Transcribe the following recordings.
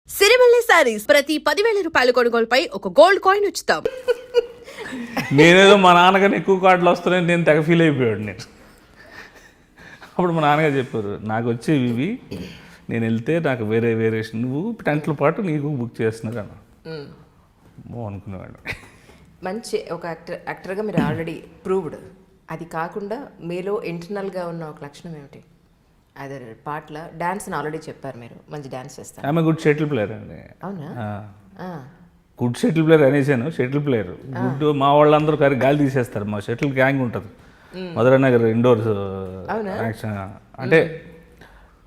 సిరిమల్లె సారీస్ ప్రతి 10,000 రూపాయల కొనుగోలుపై ఒక గోల్డ్ కాయిన్ ఉచితం. నేనేదో మా నాన్నగారిని ఎక్కువ కార్డులు వస్తున్నాయని నేను తెగ ఫీల్ అయిపోయాడు నేను. అప్పుడు మా నాన్నగారు చెప్పారు, నాకు వచ్చేవి ఇవి, నేను వెళ్తే నాకు వేరే వేరియేషన్, నువ్వు టెంట్ల పాటు నీకు బుక్ చేస్తున్నారు అన్న. అనుకునేవాడు. మంచి ఒక యాక్టర్గా మీరు ఆల్రెడీ ప్రూవ్డ్. అది కాకుండా మీలో ఇంటర్నల్గా ఉన్న ఒక లక్షణం ఏమిటి? అదే పాటల డాన్స్ ఆల్రెడీ చెప్పారు, మీరు మంచి డాన్స్ చేస్తారు. ఆమె గుడ్ షటిల్ ప్లేయర్ అండి. అవునా? గుడ్ షటిల్ ప్లేయర్ అనేసాను. Shuttle player good. మా వాళ్ళందరూ గాలి తీసేస్తారు. మా షటిల్ గ్యాంగ్ ఉంటుంది మధురానగర్ ఇండోర్స్ యాక్షన్. అంటే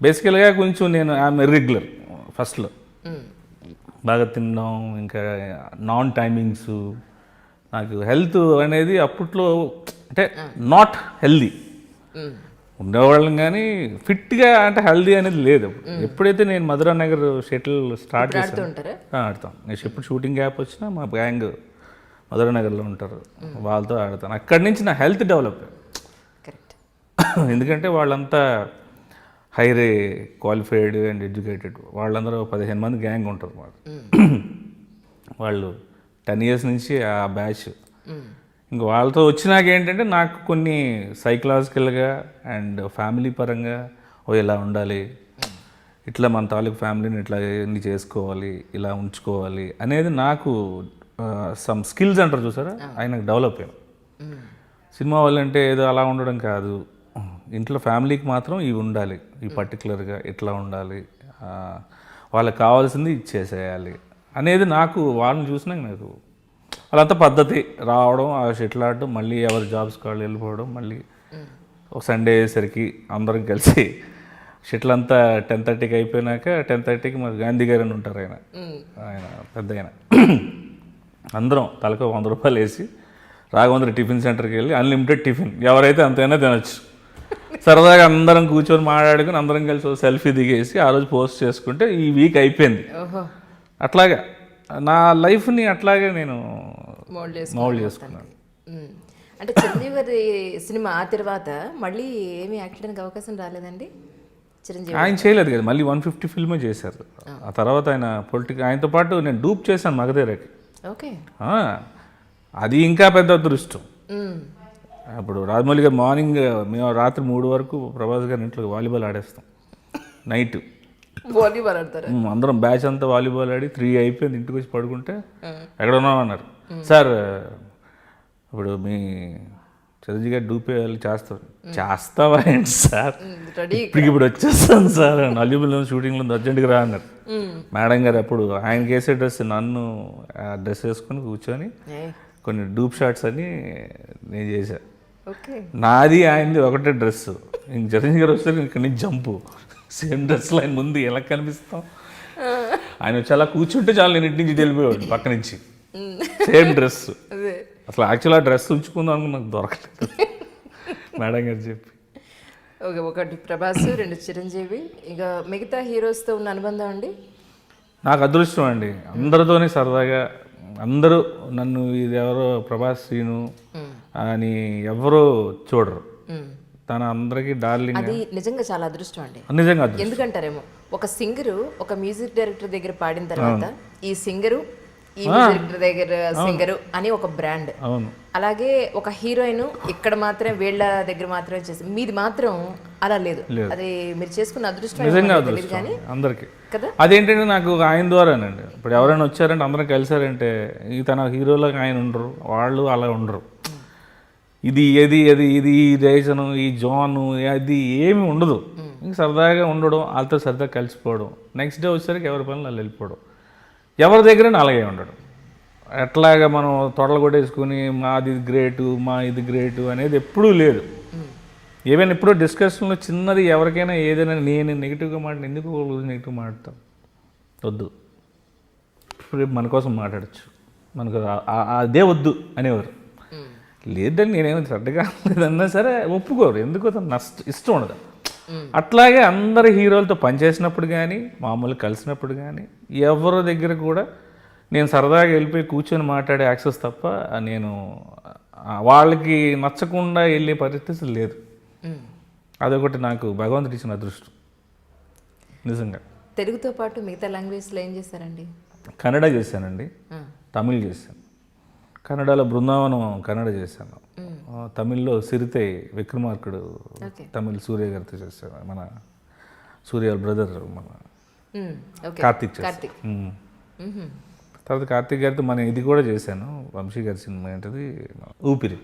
బేసికల్గా కొంచెం నేను ఆమె ఇర్రెగ్యులర్ ఫస్ట్లో, బాగా తినడం, ఇంకా నాన్ టైమింగ్స్. నాకు హెల్త్ అనేది అప్పట్లో అంటే నాట్ హెల్దీ ఉండేవాళ్ళం, కానీ ఫిట్గా అంటే హెల్దీ అనేది లేదు. ఎప్పుడైతే నేను మధురానగర్ షటిల్ స్టార్ట్ చేస్తాను ఆడతాం. నేను ఎప్పుడు షూటింగ్ గ్యాప్ వచ్చినా మా గ్యాంగ్ మధురానగర్లో ఉంటారు, వాళ్ళతో ఆడతాను. అక్కడి నుంచి నా హెల్త్ డెవలప్. ఎందుకంటే వాళ్ళంతా హైరే క్వాలిఫైడ్ అండ్ ఎడ్యుకేటెడ్, వాళ్ళందరూ 15 మంది గ్యాంగ్ ఉంటారు. వాళ్ళు 10 years నుంచి ఆ బ్యాచ్. ఇంక వాళ్ళతో వచ్చినాక ఏంటంటే నాకు కొన్ని సైకలాజికల్గా అండ్ ఫ్యామిలీ పరంగా ఇలా ఉండాలి, ఇట్లా మన తాలూకు ఫ్యామిలీని ఇట్లా ఎన్ని చేసుకోవాలి, ఇలా ఉంచుకోవాలి అనేది నాకు సమ్ స్కిల్స్ అంటారు చూసారా, ఆయనకు డెవలప్ అయ్యాను. సినిమా వాళ్ళంటే ఏదో అలా ఉండడం కాదు, ఇంట్లో ఫ్యామిలీకి మాత్రం ఇవి ఉండాలి, ఈ పర్టికులర్గా ఇట్లా ఉండాలి, వాళ్ళకి కావాల్సింది ఇచ్చేసేయాలి అనేది నాకు వాళ్ళని చూసినాక నాకు వాళ్ళంతా పద్ధతి రావడం, ఆ షటిల్ ఆడడం, మళ్ళీ ఎవరి జాబ్స్ వాళ్ళు వెళ్ళిపోవడం, మళ్ళీ ఒక సండే అయ్యేసరికి అందరం కలిసి షటిల్ అంతా 10:30కి అయిపోయినాక 10:30కి మా గాంధీ గారు అని ఉంటారు, ఆయన పెద్ద ఆయన, అందరం తలకు 100 రూపాయలు వేసి రాఘవేంద్ర టిఫిన్ సెంటర్కి వెళ్ళి అన్లిమిటెడ్ టిఫిన్ ఎవరైతే అంతైనా తినొచ్చు. సరదాగా అందరం కూర్చొని మాట్లాడుకుని అందరం కలిసి సెల్ఫీ దిగేసి ఆ రోజు పోస్ట్ చేసుకుంటే ఈ వీక్ అయిపోయింది. అట్లాగా నా లైఫ్ని అట్లాగే నేను మౌల్డ్ చేసుకున్నాను. అంటే చిరంజీవి గారి సినిమా ఆ తర్వాత మళ్ళీ ఏమీ యాక్ట్ చేయడానికి అవకాశం రాలేదండి చిరంజీవి? ఆయన చేయలేదు కదా, మళ్ళీ 150 ఫిల్మే చేశారు. ఆ తర్వాత ఆయన ఆయనతో పాటు నేను డూప్ చేశాను మగధీరకి. ఓకే, అది ఇంకా పెద్ద అదృష్టం. అప్పుడు రాజమౌళి గారు మార్నింగ్, మేము రాత్రి 3 వరకు ప్రభాస్ గారి ఇంట్లో వాలీబాల్ ఆడేస్తాం. నైట్ వాలీబాల్ ఆడతారు అందరం, బ్యాచ్ అంతా వాలీబాల్ ఆడి 3 అయిపోయింది. ఇంటికి వచ్చి పడుకుంటే ఎక్కడ ఉన్నాం అన్నారు. సార్ ఇప్పుడు మీ చిరంజీవి గారు డూప్ వేయాలి, చేస్తావా ఏంటి సార్, ఇప్పుడు వచ్చేస్తాను సార్, అల్యూబుల్ షూటింగ్లో అర్జెంట్గా రా అన్నారు. మేడం గారు అప్పుడు ఆయన వేసే డ్రెస్ నన్ను డ్రెస్ వేసుకొని కూర్చొని కొన్ని డూప్ షాట్స్ అని నేను చేశాను. నాది ఆయనది ఒకటే డ్రెస్. ఇంక చిరంజీవి గారు వస్తే ఇక్కడి నుంచి జంపు, సేమ్ డ్రెస్లో ఆయన ముందు ఎలా కనిపిస్తాం, ఆయన వచ్చి అలా కూర్చుంటే చాలు, నేను ఇంటి నుంచి వెళ్ళిపోయాడు పక్క నుంచి, సేమ్ డ్రెస్. అసలు యాక్చువల్ ఆ డ్రెస్ ఉంచుకుందాం అనుకుని నాకు దొరకలేదు, మేడం గారు చెప్పి. ఓకే, ఒకటి ప్రభాస్, 2 చిరంజీవి, ఇక మిగతా హీరోస్తో ఉన్న అనుబంధం అండి? నాకు అదృష్టం అండి, అందరితోనే సరదాగా. అందరూ నన్ను ఇది ఎవరో ప్రభాస్ శ్రీను అని ఎవరో చూడరు, తన అందరికీ డార్లింగ్. అది నిజంగా చాలా అదృష్టం అండి, నిజంగా. ఎందుకంటారేమో, ఒక సింగరు ఒక మ్యూజిక్ డైరెక్టర్ దగ్గర పాడిన తర్వాత ఈ సింగరు ఈ మ్యూజిక్ డైరెక్టర్ దగ్గర సింగరు అని ఒక బ్రాండ్. అవును, అలాగే ఒక హీరోయిన్ ఇక్కడ మాత్రమే వీళ్ళ దగ్గర మాత్రమే చేసి, మీది మాత్రం అలా లేదు. అది మీరు చేసుకున్న అదృష్టం నిజంగా తెలియదు కానీ అందరికి కదా. అదేంటంటే నాకు ఆయన ద్వారానండి. ఇప్పుడు ఎవరైనా వచ్చారంటే అందరం కలిసారంటే ఈ తన హీరోలకు ఆయన ఉండరు, వాళ్ళు అలా ఉండరు. ఇది ఇది ఈ రేజను, ఈ జోను, అది ఏమి ఉండదు. ఇంక సరదాగా ఉండడం, వాళ్ళతో సరదాగా కలిసిపోవడం, నెక్స్ట్ డే వచ్చేసరికి ఎవరి పనులు వాళ్ళు వెళ్ళిపోవడం, ఎవరి దగ్గర అలాగే ఉండడం. ఎట్లాగా మనం తొడలు కొట్టేసుకుని మాది గ్రేటు, మా ఇది గ్రేటు అనేది ఎప్పుడూ లేదు. ఏమైనా ఎప్పుడో డిస్కషన్లో చిన్నది ఎవరికైనా ఏదైనా నేను నెగిటివ్గా మాట్లాడి ఎందుకు నెగిటివ్ మాట్లాడతాం, వద్దు, ఇప్పుడు మన కోసం మాట్లాడచ్చు, మనకు అదే వద్దు అనేవారు. లేదండి నేనేమో చెడ్డగా లేదన్నా సరే ఒప్పుకోరు, ఎందుకు ఇష్టం ఉండదు. అట్లాగే అందరు హీరోలతో పనిచేసినప్పుడు కానీ మామూలు కలిసినప్పుడు కానీ ఎవరి దగ్గర కూడా నేను సరదాగా వెళ్ళిపోయి కూర్చొని మాట్లాడే యాక్సెస్ తప్ప నేను వాళ్ళకి నచ్చకుండా వెళ్ళే పరిస్థితి లేదు. అదొకటి నాకు భగవంతుడు ఇచ్చిన అదృష్టం నిజంగా. తెలుగుతో పాటు మిగతా లాంగ్వేజ్లో ఏం చేశారండి? కన్నడ చేశానండి, తమిళ్ చేశాను. కన్నడలో బృందావనం కన్నడ చేశాను, తమిళ్లో సిరితే విక్రమార్కుడు తమిళ్ సూర్య గారితో చేశాను. మన సూర్య బ్రదర్ మన కార్తీక్ చేశాను. తర్వాత కార్తీక్ గారితో మన ఇది కూడా చేశాను, వంశీ గారి సినిమా ఏంటది ఊపిరి.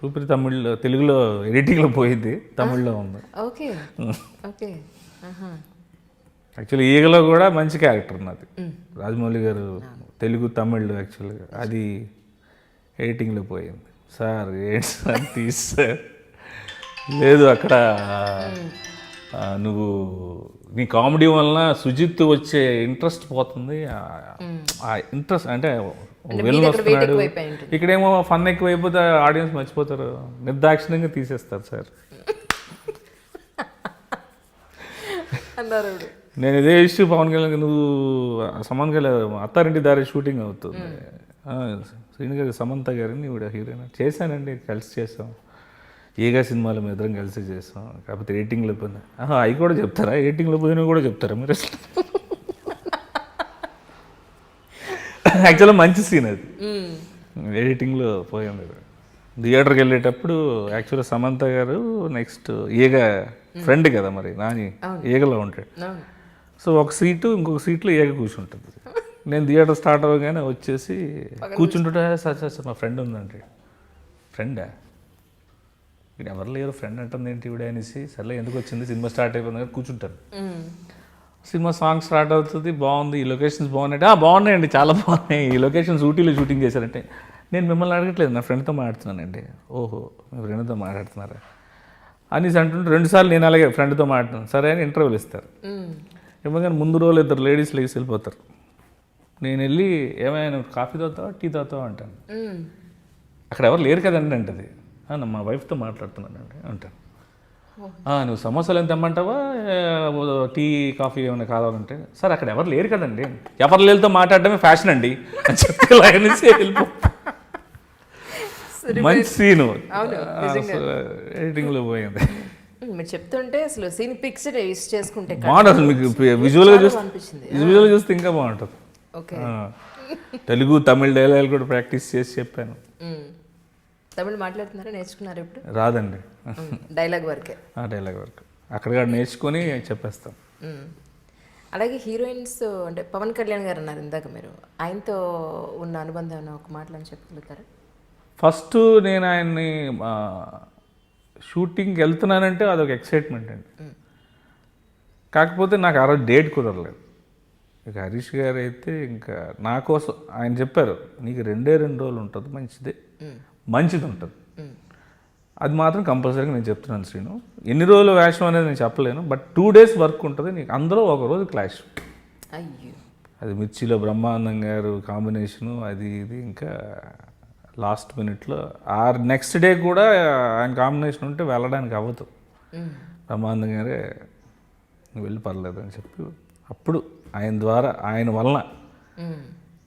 ఊపిరి తమిళ్లో, తెలుగులో ఎడిటింగ్లో పోయింది, తమిళ్లో ఉంది. యాక్చువల్లీ ఈగలో కూడా మంచి క్యారెక్టర్ ఉన్నది, రాజమౌళి గారు తెలుగు తమిళ్ యాక్చువల్గా అది ఎడిటింగ్లో పోయింది. సార్ ఏంటి సార్ తీసారు, లేదు అక్కడ నువ్వు నీ కామెడీ వలన సుజిత్ వచ్చే ఇంట్రెస్ట్ పోతుంది, ఆ ఇంట్రెస్ట్ అంటే వెళ్ళి వస్తున్నాడు, ఇక్కడేమో ఫన్ ఎక్కువైపోతే ఆడియన్స్ మర్చిపోతారు, నిర్దాక్షిణ్యంగా తీసేస్తారు సార్ అన్నారు. నేను ఇదే ఇష్యూ పవన్ కళ్యాణ్, నువ్వు సమంత కళ్యాణ్ అత్తారింటి దారి షూటింగ్ అవుతుంది, శ్రీను గారి సమంత గారిని ఇవిడ హీరోయిన్ చేశానండి, కలిసి చేసాం, ఏగా సినిమాలో మేము ఇద్దరం కలిసి చేస్తాం, కాకపోతే ఎడిటింగ్లో పోయినా అవి కూడా చెప్తారా, ఎడిటింగ్లో పోయినా కూడా చెప్తారా మీరు? యాక్చువల్గా మంచి సీన్ అది, ఎడిటింగ్లో పోయింది. థియేటర్కి వెళ్ళేటప్పుడు యాక్చువల్గా సమంత గారు నెక్స్ట్ ఏగా ఫ్రెండ్ కదా మరి నాని, ఏగలో ఉంటాడు. సో ఒక సీటు ఇంకొక సీట్లో ఏగ కూర్చుంటుంది. నేను థియేటర్ స్టార్ట్ అవ్వగానే వచ్చేసి కూర్చుంటుంటే సార్ సార్ సార్ మా ఫ్రెండ్ ఉందండి. ఫ్రెండా? ఇక్కడ ఎవరు లేరు, ఫ్రెండ్ అంటుంది ఏంటి ఇవిడే అనేసి, సర్లే ఎందుకు వచ్చింది, సినిమా స్టార్ట్ అయిపోయింది కదా కూర్చుంటాను. సినిమా సాంగ్ స్టార్ట్ అవుతుంది, బాగుంది, ఈ లొకేషన్స్ బాగున్నాయంటే బాగున్నాయండి, చాలా బాగున్నాయి, ఈ లొకేషన్స్ ఊటీలో షూటింగ్ చేశారంటే, నేను మిమ్మల్ని అడగట్లేదు నా ఫ్రెండ్తో మాట్లాడుతున్నానండి. ఓహో మీ ఫ్రెండ్తో మాట్లాడుతున్నారా అనేసి అంటుంటే 2 సార్లు నేను అలాగే ఫ్రెండ్తో మాట్లాడుతున్నాను సరే అని ఇంటర్వ్యూలు ఇస్తారు. ఏమోగానే ముందు రోజులు 2 లేడీస్ లేసి వెళ్ళిపోతారు. నేను వెళ్ళి ఏమైనా కాఫీ తాగుతావా టీ తాగుతావా అంటాను. అక్కడ ఎవరు లేరు కదండి అంటది. మా వైఫ్తో మాట్లాడుతున్నానండి అంటాను. నువ్వు సమోసాలు ఎంత తెమ్మంటావా, టీ కాఫీ ఏమైనా కావాలంటే, సార్ అక్కడ ఎవరు లేరు కదండి, ఎవరు లేరుతో మాట్లాడడమే ఫ్యాషన్ అండి అని చెప్పి లైన్ నుంచి వెళ్ళిపో. మంచి సీను ఎడిటింగ్లో పోయింది. మీరు చెప్తుంటే అసలు సీన్ పిక్స్ యూస్ చేసుకుంటే బాగుంటుంది, మీకు విజువల్గా చూస్తే ఇంకా బాగుంటుంది. తెలుగు తమిళ డైలాగ్ కూడా ప్రాక్టీస్ చేసి చెప్పాను. తమిళ్ మాట్లాడుతున్నారా, నేర్చుకున్నారు ఇప్పుడు? రాదండి, డైలాగ్ వర్కే. డైలాగ్ వర్క్ అక్కడ నేర్చుకొని చెప్పేస్తాం. అలాగే హీరోయిన్స్ అంటే పవన్ కళ్యాణ్ గారు అన్నారు ఇందాక, మీరు ఆయనతో ఉన్న అనుబంధం ఒక మాటలు అని చెప్పగలుగుతారా? ఫస్ట్ నేను ఆయన్ని షూటింగ్కి వెళ్తున్నానంటే అదొక ఎక్సైట్మెంట్ అండి. కాకపోతే నాకు ఆ రోజు డేట్ కుదరలేదు. ఇక హరీష్ గారు అయితే ఇంకా నా కోసం ఆయన చెప్పారు, నీకు 2 రోజులు ఉంటుంది, మంచిది ఉంటుంది, అది మాత్రం కంపల్సరీగా నేను చెప్తున్నాను శ్రీను. ఎన్ని రోజులు వేషం అనేది నేను చెప్పలేను, బట్ 2 days వర్క్ ఉంటుంది, నీకు అందులో ఒక రోజు క్లాష్. అది మిర్చిలో బ్రహ్మానందం గారు కాంబినేషను, అది ఇది ఇంకా లాస్ట్ మినిట్లో నెక్స్ట్ డే కూడా ఆయన కాంబినేషన్ ఉంటే వెళ్ళడానికి అవ్వదు. బ్రహ్మానందం గారే నువ్వు వెళ్ళి పర్లేదు అని చెప్పి, అప్పుడు ఆయన ద్వారా ఆయన వలన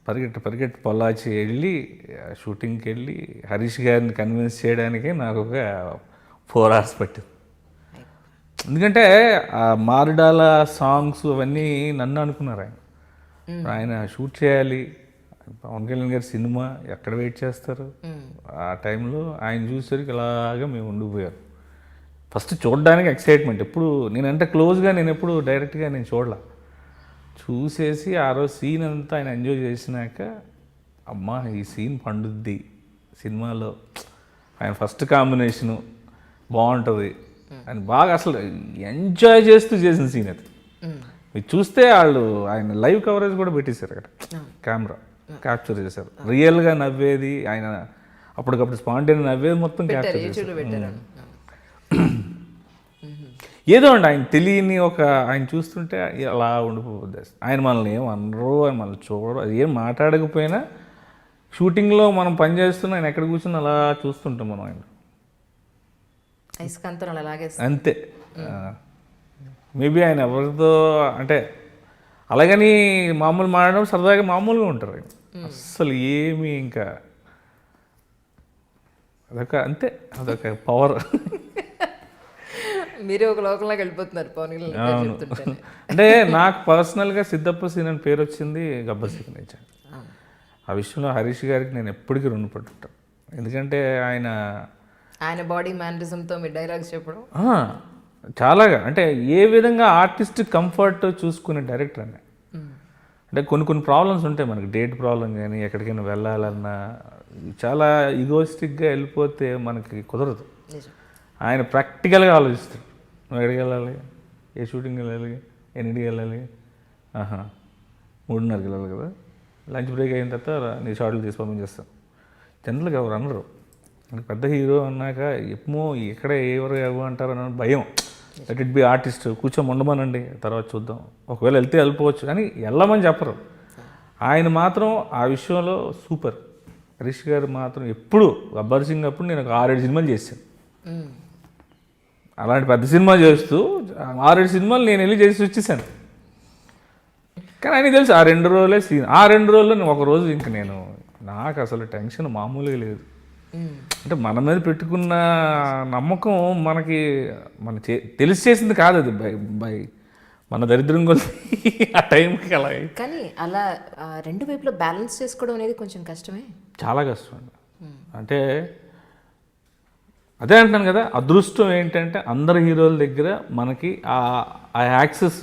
పరిగెట్టి పొల్లాచి వెళ్ళి షూటింగ్కి వెళ్ళి హరీష్ గారిని కన్విన్స్ చేయడానికే నాకు ఒక 4 hours పట్టింది. ఎందుకంటే ఆ మారుడాల సాంగ్స్ అవన్నీ నన్ను అనుకున్నారు. ఆయన షూట్ చేయాలి, పవన్ కళ్యాణ్ గారి సినిమా ఎక్కడ వెయిట్ చేస్తారు, ఆ టైంలో ఆయన చూసేసరికి ఇలాగా మేము ఉండిపోయారు. ఫస్ట్ చూడడానికి ఎక్సైట్మెంట్, ఎప్పుడు నేనంటే క్లోజ్గా నేను ఎప్పుడు డైరెక్ట్గా నేను చూడలా, చూసేసి ఆ రోజు సీన్ అంతా ఆయన ఎంజాయ్ చేసినాక అమ్మా ఈ సీన్ పండుద్ది సినిమాలో, ఆయన ఫస్ట్ కాంబినేషను బాగుంటుంది అని బాగా అసలు ఎంజాయ్ చేస్తూ చేసిన సీన్ అది. మీరు చూస్తే వాళ్ళు ఆయన లైవ్ కవరేజ్ కూడా పెట్టేశారు, అక్కడ కెమెరా క్యాప్చర్ చేశారు, రియల్గా నవ్వేది ఆయన అప్పటికప్పుడు స్పాంటేనియస్ నవ్వేది మొత్తం క్యాప్చర్ చేశారు. ఏదో అండి ఆయన తెలియని ఒక ఆయన చూస్తుంటే అలా ఉండిపోద్ది. ఆయన మనల్ని ఏం అనరు, ఆయన మనల్ని చూడరు, అది ఏం మాట్లాడకపోయినా షూటింగ్లో మనం పని చేస్తున్నా ఆయన ఎక్కడ కూర్చుని అలా చూస్తుంటాం మనం. ఆయన అంతే. మేబీ ఆయన ఎవరితో అంటే అలాగని మామూలు మాట్లాడడం సరదాగా మామూలుగా ఉంటారు ఆయన, అస్సలు ఏమి ఇంకా అదొక అంతే, అదొక పవర్. మీరే ఒక లోకంలోకి వెళ్ళిపోతున్నారు పవన్ కళ్యాణ్ గారు చెప్తుంటేనే. అంటే నాకు పర్సనల్గా సిద్ధప్ప సీన్ అని పేరు వచ్చింది గబ్బర్ సింగ్ నుంచి. ఆ విషయంలో హరీష్ గారికి నేను ఎప్పటికీ రుణపడుతుంటాను. ఎందుకంటే ఆయన బాడీ మేనరిజంతో మీ డైలాగ్స్ చెప్పడం చాలాగా అంటే ఏ విధంగా ఆర్టిస్ట్ కంఫర్ట్ చూసుకునే డైరెక్టర్ అనే. అంటే కొన్ని ప్రాబ్లమ్స్ ఉంటాయి మనకి, డేట్ ప్రాబ్లం కానీ ఎక్కడికైనా వెళ్ళాలన్నా చాలా ఈగోయిస్టిక్గా వెళ్ళిపోతే మనకి కుదరదు. నిజం. ఆయన ప్రాక్టికల్గా ఆలోచిస్తాడు. నువ్వు ఎక్కడికి వెళ్ళాలి, ఏ షూటింగ్కి వెళ్ళాలి, ఎన్నింటికి వెళ్ళాలి, 3:30కి వెళ్ళాలి కదా, లంచ్ బ్రేక్ అయిన తర్వాత నీ షార్ట్లు తీసి పంపించేస్తాను. జనరల్గా ఎవరు అనరు. పెద్ద హీరో అన్నాక ఎప్పుమో ఎక్కడ ఎవరు అంటారు అన్న భయం. లెట్ ఇట్ బి ఆర్టిస్ట్, కూర్చొని ఉండమనండి తర్వాత చూద్దాం, ఒకవేళ వెళ్తే వెళ్ళిపోవచ్చు అని వెళ్ళమని చెప్పరు. ఆయన మాత్రం ఆ విషయంలో సూపర్. హరీష్ గారు మాత్రం ఎప్పుడు గబ్బర్ సింగ్ అప్పుడు నేను ఒక 6-7 సినిమాలు చేశాను. అలాంటి పెద్ద సినిమా చేస్తూ 6-7 సినిమాలు నేను వెళ్ళి చేసి వచ్చేసాను. కానీ ఆయనకి తెలుసు ఆ 2 రోజులే సీన్. ఆ 2 రోజుల్లో ఒక రోజు ఇంక నాకు అసలు టెన్షన్ మామూలుగా లేదు. అంటే మన మీద పెట్టుకున్న నమ్మకం మనకి తెలిసి చేసింది కాదు, అది బై మన దరిద్రం కొద్ది ఆ టైంకి అలా. కానీ అలా రెండు వైపులో బ్యాలెన్స్ చేసుకోవడం అనేది కొంచెం కష్టమే, చాలా కష్టం అండి. అంటే అదే అంటున్నాను కదా, అదృష్టం ఏంటంటే అందరు హీరోల దగ్గర మనకి ఆ యాక్సెస్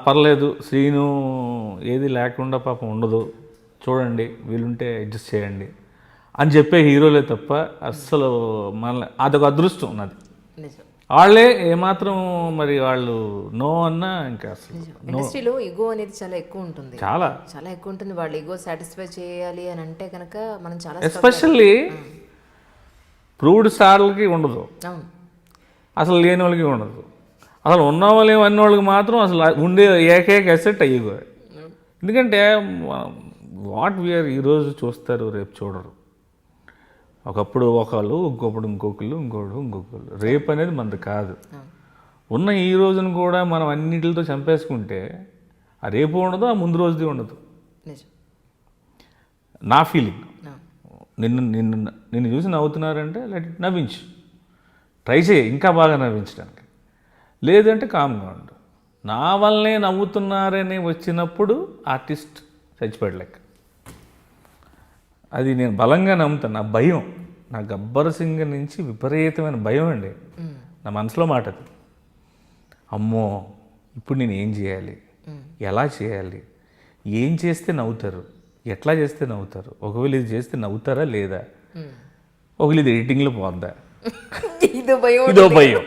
పర్లేదు, సీను ఏది లేకుండా పాపం ఉండదు, చూడండి వీలుంటే అడ్జస్ట్ చేయండి అని చెప్పే హీరోలే తప్ప అస్సలు అదొక అదృష్టం నాది. వాళ్ళే ఏమాత్రం మరి వాళ్ళు నో అన్నా ఇంకా అసలు ఇండస్ట్రీలో ఈగో అనేది చాలా ఎక్కువ ఉంటుంది, చాలా చాలా ఎక్కువ ఉంటుంది. వాళ్ళు ఈగో సాటిస్ఫై చేయాలి అని అంటే కనుక మనం చాలా ఎస్పెషల్లీ ప్రూవ్డ్ స్టార్లకి ఉండదు, అసలు లేని వాళ్ళకి ఉండదు. అసలు ఉన్న వాళ్ళు అన్ని వాళ్ళకి మాత్రం అసలు ఉండే ఏకైక అసెట్ ఈగో. ఎందుకంటే వాట్ వీఆర్ ఈరోజు చూస్తారు, రేపు చూడరు. ఒకప్పుడు ఒకళ్ళు, ఇంకొకళ్ళు. రేపు అనేది మనది కాదు. ఉన్న ఈ రోజును కూడా మనం అన్నిటితో చంపేసుకుంటే ఆ రేపు ఉండదు, ఆ ముందు రోజుది ఉండదు. నా ఫీలింగ్. నిన్ను చూసి నవ్వుతున్నారంటే లెట్ ఇట్ నవ్వించు, ట్రై చేయి ఇంకా బాగా నవ్వించడానికి. లేదంటే కామ్గా ఉండు. నా వల్లనే నవ్వుతున్నారని వచ్చినప్పుడు ఆర్టిస్ట్ చచ్చిపోయలేక. అది నేను బలంగా నమ్ముతాను. నా భయం, నా గబ్బర్ సింగ్ నుంచి విపరీతమైన భయం అండి. నా మనసులో మాట అది. అమ్మో ఇప్పుడు నేను ఏం చేయాలి, ఎలా చేయాలి, ఏం చేస్తే నవ్వుతారు, ఎట్లా చేస్తే నవ్వుతారు, ఒకవేళ ఇది చేస్తే నవ్వుతారా లేదా, ఒకవేళ ఇది ఎడిటింగ్లో పోద్దా, ఇదో భయం.